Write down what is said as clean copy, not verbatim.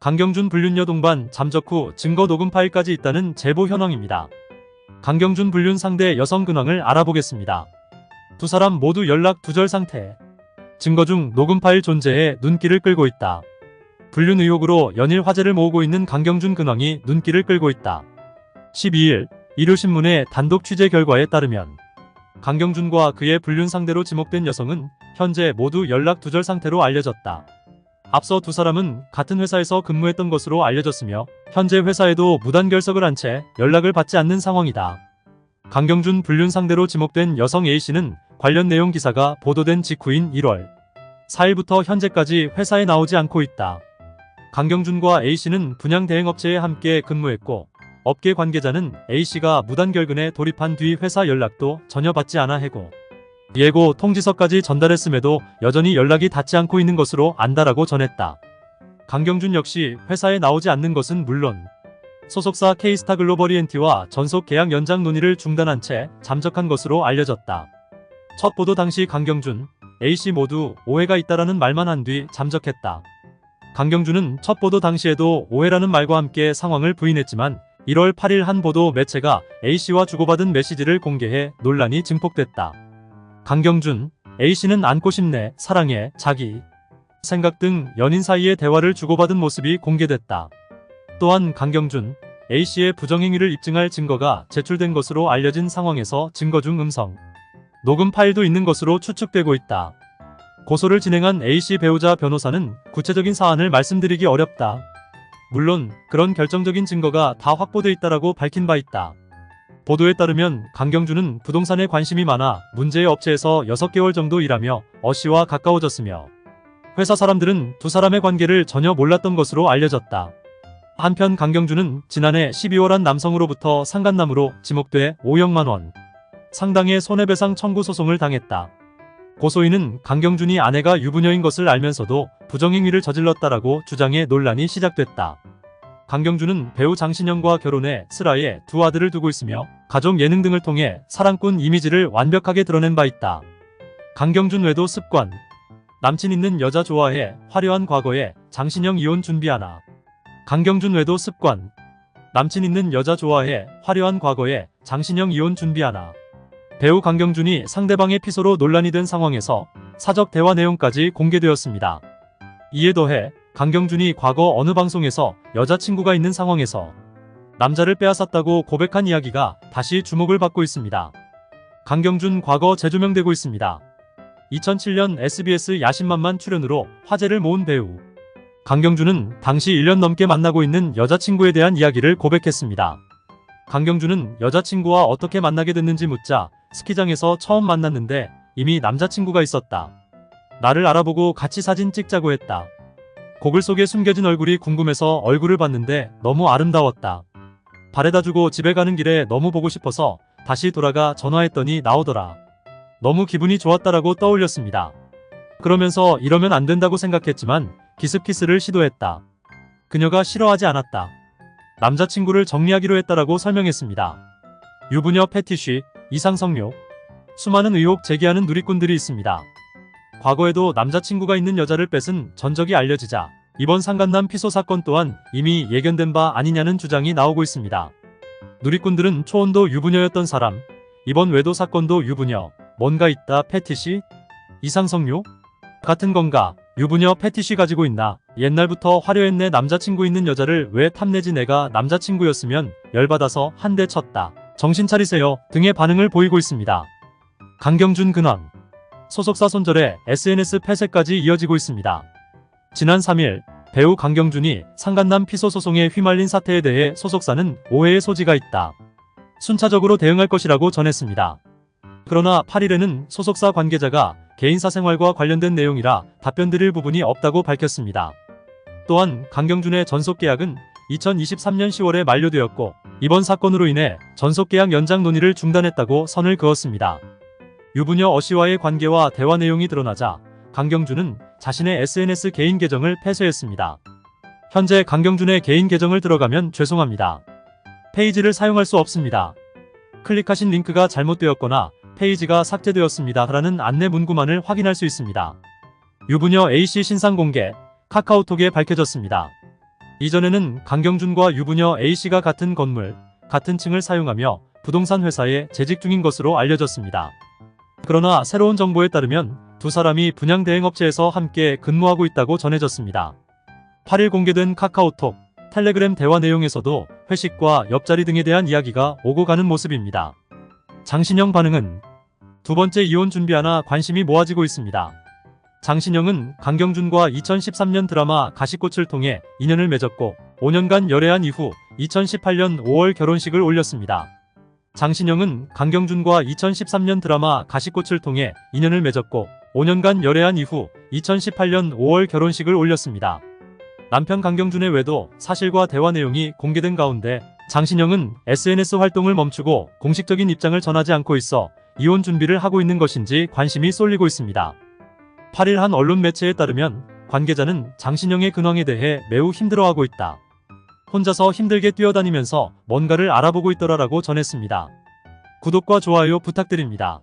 강경준 불륜녀 동반 잠적 후 증거 녹음 파일까지 있다는 제보 현황입니다. 강경준 불륜 상대 여성 근황을 알아보겠습니다. 두 사람 모두 연락 두절 상태. 증거 중 녹음 파일 존재에 눈길을 끌고 있다. 불륜 의혹으로 연일 화제를 모으고 있는 강경준 근황이 눈길을 끌고 있다. 12일 일요신문의 단독 취재 결과에 따르면 강경준과 그의 불륜 상대로 지목된 여성은 현재 모두 연락 두절 상태로 알려졌다. 앞서 두 사람은 같은 회사에서 근무했던 것으로 알려졌으며 현재 회사에도 무단 결석을 한 채 연락을 받지 않는 상황이다. 강경준 불륜 상대로 지목된 여성 A씨는 관련 내용 기사가 보도된 직후인 1월 4일부터 현재까지 회사에 나오지 않고 있다. 강경준과 A씨는 분양 대행업체에 함께 근무했고 업계 관계자는 A씨가 무단 결근에 돌입한 뒤 회사 연락도 전혀 받지 않아 해고, 예고 통지서까지 전달했음에도 여전히 연락이 닿지 않고 있는 것으로 안다라고 전했다. 강경준 역시 회사에 나오지 않는 것은 물론 소속사 K스타글로벌이엔티와 전속 계약 연장 논의를 중단한 채 잠적한 것으로 알려졌다. 첫 보도 당시 강경준, A씨 모두 오해가 있다라는 말만 한 뒤 잠적했다. 강경준은 첫 보도 당시에도 오해라는 말과 함께 상황을 부인했지만 1월 8일 한 보도 매체가 A씨와 주고받은 메시지를 공개해 논란이 증폭됐다. 강경준, A씨는 안고 싶네, 사랑해, 자기 생각 등 연인 사이의 대화를 주고받은 모습이 공개됐다. 또한 강경준, A씨의 부정행위를 입증할 증거가 제출된 것으로 알려진 상황에서 증거 중 음성 녹음 파일도 있는 것으로 추측되고 있다. 고소를 진행한 A씨 배우자 변호사는 구체적인 사안을 말씀드리기 어렵다. 물론 그런 결정적인 증거가 다 확보돼 있다라고 밝힌 바 있다. 보도에 따르면 강경준은 부동산에 관심이 많아 문제의 업체에서 6개월 정도 일하며 A씨와 가까워졌으며 회사 사람들은 두 사람의 관계를 전혀 몰랐던 것으로 알려졌다. 한편 강경준은 지난해 12월 한 남성으로부터 상간남으로 지목돼 5억만 원 상당의 손해배상 청구 소송을 당했다. 고소인은 강경준이 아내가 유부녀인 것을 알면서도 부정행위를 저질렀다라고 주장해 논란이 시작됐다. 강경준은 배우 장신영과 결혼해 슬아에 두 아들을 두고 있으며 가족 예능 등을 통해 사랑꾼 이미지를 완벽하게 드러낸 바 있다. 강경준 외도 습관. 남친 있는 여자 좋아해 화려한 과거에 장신영 이혼 준비하나. 강경준 외도 습관. 남친 있는 여자 좋아해 화려한 과거에 장신영 이혼 준비하나. 배우 강경준이 상대방의 피소로 논란이 된 상황에서 사적 대화 내용까지 공개되었습니다. 이에 더해 강경준이 과거 어느 방송에서 여자친구가 있는 상황에서 남자를 빼앗았다고 고백한 이야기가 다시 주목을 받고 있습니다. 강경준 과거 재조명되고 있습니다. 2007년 SBS 야심만만 출연으로 화제를 모은 배우 강경준은 당시 1년 넘게 만나고 있는 여자친구에 대한 이야기를 고백했습니다. 강경준은 여자친구와 어떻게 만나게 됐는지 묻자 스키장에서 처음 만났는데 이미 남자친구가 있었다. 나를 알아보고 같이 사진 찍자고 했다. 고글 속에 숨겨진 얼굴이 궁금해서 얼굴을 봤는데 너무 아름다웠다. 바래다주고 집에 가는 길에 너무 보고 싶어서 다시 돌아가 전화했더니 나오더라. 너무 기분이 좋았다라고 떠올렸습니다. 그러면서 이러면 안 된다고 생각했지만 기습키스를 시도했다. 그녀가 싫어하지 않았다. 남자친구를 정리하기로 했다라고 설명했습니다. 유부녀 패티쉬, 이상성욕. 수많은 의혹 제기하는 누리꾼들이 있습니다. 과거에도 남자친구가 있는 여자를 뺏은 전적이 알려지자 이번 상간남 피소 사건 또한 이미 예견된 바 아니냐는 주장이 나오고 있습니다. 누리꾼들은 초혼도 유부녀였던 사람, 이번 외도 사건도 유부녀, 뭔가 있다 패티시? 이상성욕? 같은 건가? 유부녀 패티시 가지고 있나? 옛날부터 화려했네 남자친구 있는 여자를 왜 탐내지 내가 남자친구였으면 열받아서 한 대 쳤다. 정신 차리세요 등의 반응을 보이고 있습니다. 강경준 근황. 소속사 손절에 SNS 폐쇄까지 이어지고 있습니다. 지난 3일 배우 강경준이 상간남 피소 소송에 휘말린 사태에 대해 소속사는 오해의 소지가 있다. 순차적으로 대응할 것이라고 전했습니다. 그러나 8일에는 소속사 관계자가 개인사 생활과 관련된 내용이라 답변드릴 부분이 없다고 밝혔습니다. 또한 강경준의 전속계약은 2023년 10월에 만료되었고 이번 사건으로 인해 전속계약 연장 논의를 중단했다고 선을 그었습니다. 유부녀 A씨와의 관계와 대화 내용이 드러나자 강경준은 자신의 SNS 개인 계정을 폐쇄했습니다. 현재 강경준의 개인 계정을 들어가면 죄송합니다. 페이지를 사용할 수 없습니다. 클릭하신 링크가 잘못되었거나 페이지가 삭제되었습니다. 라는 안내 문구만을 확인할 수 있습니다. 유부녀 A씨 신상 공개, 카카오톡에 밝혀졌습니다. 이전에는 강경준과 유부녀 A씨가 같은 건물, 같은 층을 사용하며 부동산 회사에 재직 중인 것으로 알려졌습니다. 그러나 새로운 정보에 따르면 두 사람이 분양 대행업체에서 함께 근무하고 있다고 전해졌습니다. 8일 공개된 카카오톡, 텔레그램 대화 내용에서도 회식과 옆자리 등에 대한 이야기가 오고 가는 모습입니다. 장신영 반응은 두 번째 이혼 준비하나 관심이 모아지고 있습니다. 장신영은 강경준과 2013년 드라마 가시꽃을 통해 인연을 맺었고 5년간 열애한 이후 2018년 5월 결혼식을 올렸습니다. 장신영은 강경준과 2013년 드라마 가시꽃을 통해 인연을 맺었고 5년간 열애한 이후 2018년 5월 결혼식을 올렸습니다. 남편 강경준의 외도 사실과 대화 내용이 공개된 가운데 장신영은 SNS 활동을 멈추고 공식적인 입장을 전하지 않고 있어 이혼 준비를 하고 있는 것인지 관심이 쏠리고 있습니다. 8일 한 언론 매체에 따르면 관계자는 장신영의 근황에 대해 매우 힘들어하고 있다. 혼자서 힘들게 뛰어다니면서 뭔가를 알아보고 있더라라고 전했습니다. 구독과 좋아요 부탁드립니다.